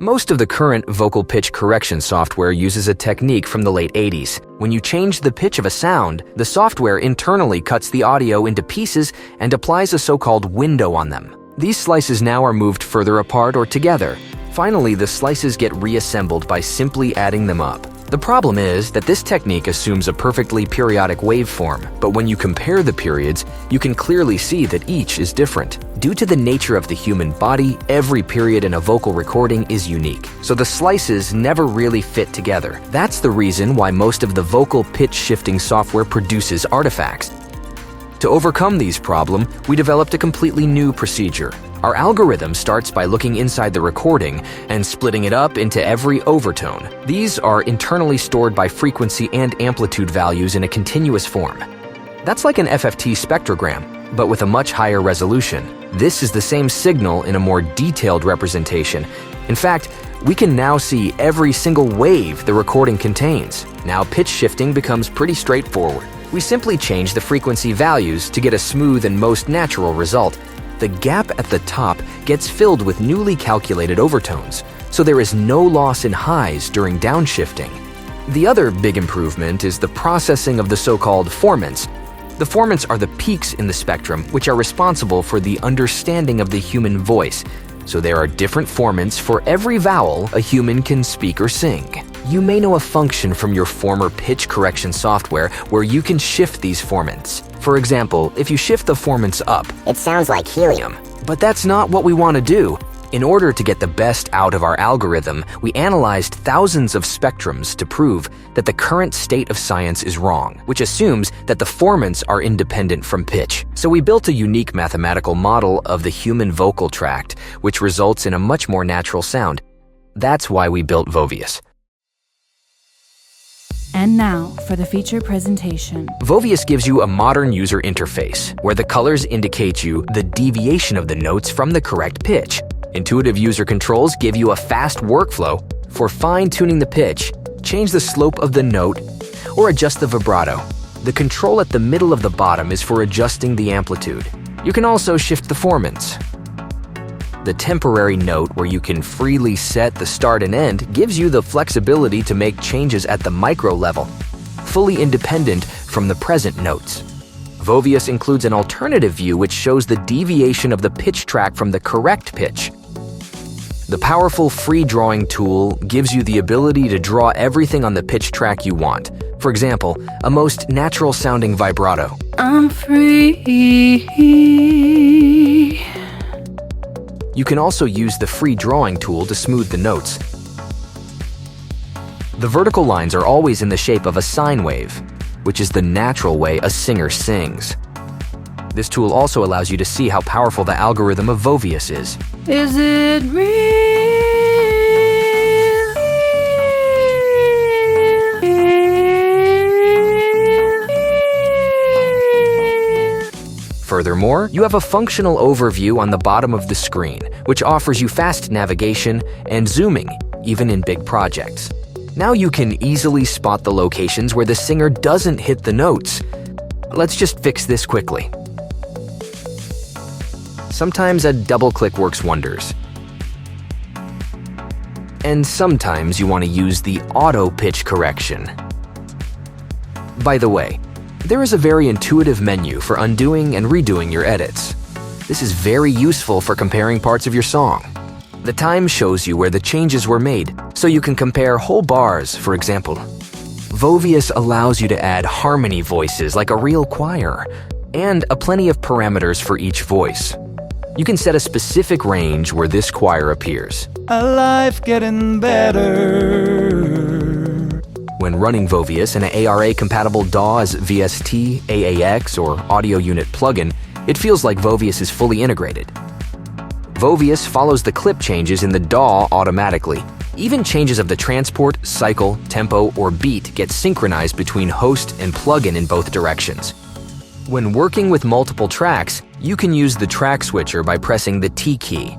Most of the current vocal pitch correction software uses a technique from the late 80s. When you change the pitch of a sound, the software internally cuts the audio into pieces and applies a so-called window on them. These slices now are moved further apart or together. Finally, the slices get reassembled by simply adding them up. The problem is that this technique assumes a perfectly periodic waveform, but when you compare the periods, you can clearly see that each is different. Due to the nature of the human body, every period in a vocal recording is unique, so the slices never really fit together. That's the reason why most of the vocal pitch shifting software produces artifacts. To overcome these problems, we developed a completely new procedure. Our algorithm starts by looking inside the recording and splitting it up into every overtone. These are internally stored by frequency and amplitude values in a continuous form. That's like an FFT spectrogram, but with a much higher resolution. This is the same signal in a more detailed representation. In fact, we can now see every single wave the recording contains. Now pitch shifting becomes pretty straightforward. We simply change the frequency values to get a smooth and most natural result. The gap at the top gets filled with newly calculated overtones, so there is no loss in highs during downshifting. The other big improvement is the processing of the so-called formants. The formants are the peaks in the spectrum which are responsible for the understanding of the human voice, so there are different formants for every vowel a human can speak or sing. You may know a function from your former pitch correction software where you can shift these formants. For example, if you shift the formants up, it sounds like helium. But that's not what we want to do. In order to get the best out of our algorithm, we analyzed thousands of spectrums to prove that the current state of science is wrong, which assumes that the formants are independent from pitch. So we built a unique mathematical model of the human vocal tract, which results in a much more natural sound. That's why we built Vovious. And now for the feature presentation. Vovious gives you a modern user interface where the colors indicate you the deviation of the notes from the correct pitch. Intuitive user controls give you a fast workflow for fine-tuning the pitch, change the slope of the note, or adjust the vibrato. The control at the middle of the bottom is for adjusting the amplitude. You can also shift the formants. The temporary note where you can freely set the start and end gives you the flexibility to make changes at the micro level, fully independent from the present notes. Vovious includes an alternative view which shows the deviation of the pitch track from the correct pitch. The powerful free drawing tool gives you the ability to draw everything on the pitch track you want. For example, a most natural sounding vibrato. I'm free. You can also use the free drawing tool to smooth the notes. The vertical lines are always in the shape of a sine wave, which is the natural way a singer sings. This tool also allows you to see how powerful the algorithm of Vovious is. Is it real? Furthermore, you have a functional overview on the bottom of the screen, which offers you fast navigation and zooming, even in big projects. Now you can easily spot the locations where the singer doesn't hit the notes. Let's just fix this quickly. Sometimes a double click works wonders. And sometimes you want to use the AutoPitch correction. By the way, there is a very intuitive menu for undoing and redoing your edits. This is very useful for comparing parts of your song. The time shows you where the changes were made, so you can compare whole bars, for example. Vovious allows you to add harmony voices like a real choir, and plenty of parameters for each voice. You can set a specific range where this choir appears. A life getting better. When running Vovious in an ARA-compatible DAWs, VST, AAX, or audio unit plugin, it feels like Vovious is fully integrated. Vovious follows the clip changes in the DAW automatically. Even changes of the transport, cycle, tempo, or beat get synchronized between host and plugin in both directions. When working with multiple tracks, you can use the track switcher by pressing the T key.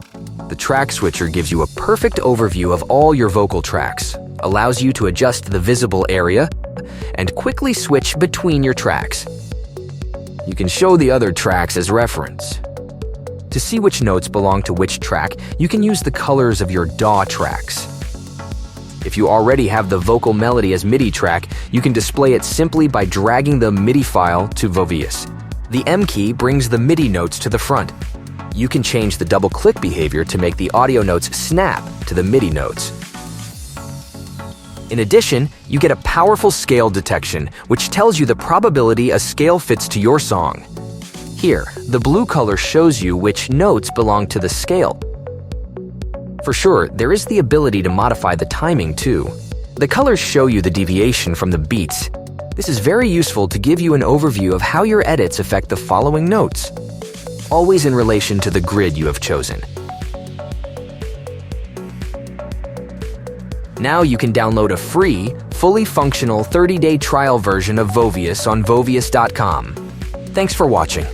The track switcher gives you a perfect overview of all your vocal tracks, allows you to adjust the visible area, and quickly switch between your tracks. You can show the other tracks as reference. To see which notes belong to which track, you can use the colors of your DAW tracks. If you already have the vocal melody as MIDI track, you can display it simply by dragging the MIDI file to Vovious. The M key brings the MIDI notes to the front. You can change the double-click behavior to make the audio notes snap to the MIDI notes. In addition, you get a powerful scale detection, which tells you the probability a scale fits to your song. Here, the blue color shows you which notes belong to the scale. For sure, there is the ability to modify the timing too. The colors show you the deviation from the beats. This is very useful to give you an overview of how your edits affect the following notes, always in relation to the grid you have chosen. Now you can download a free, fully functional 30-day trial version of Vovious on Vovious.com. Thanks for watching.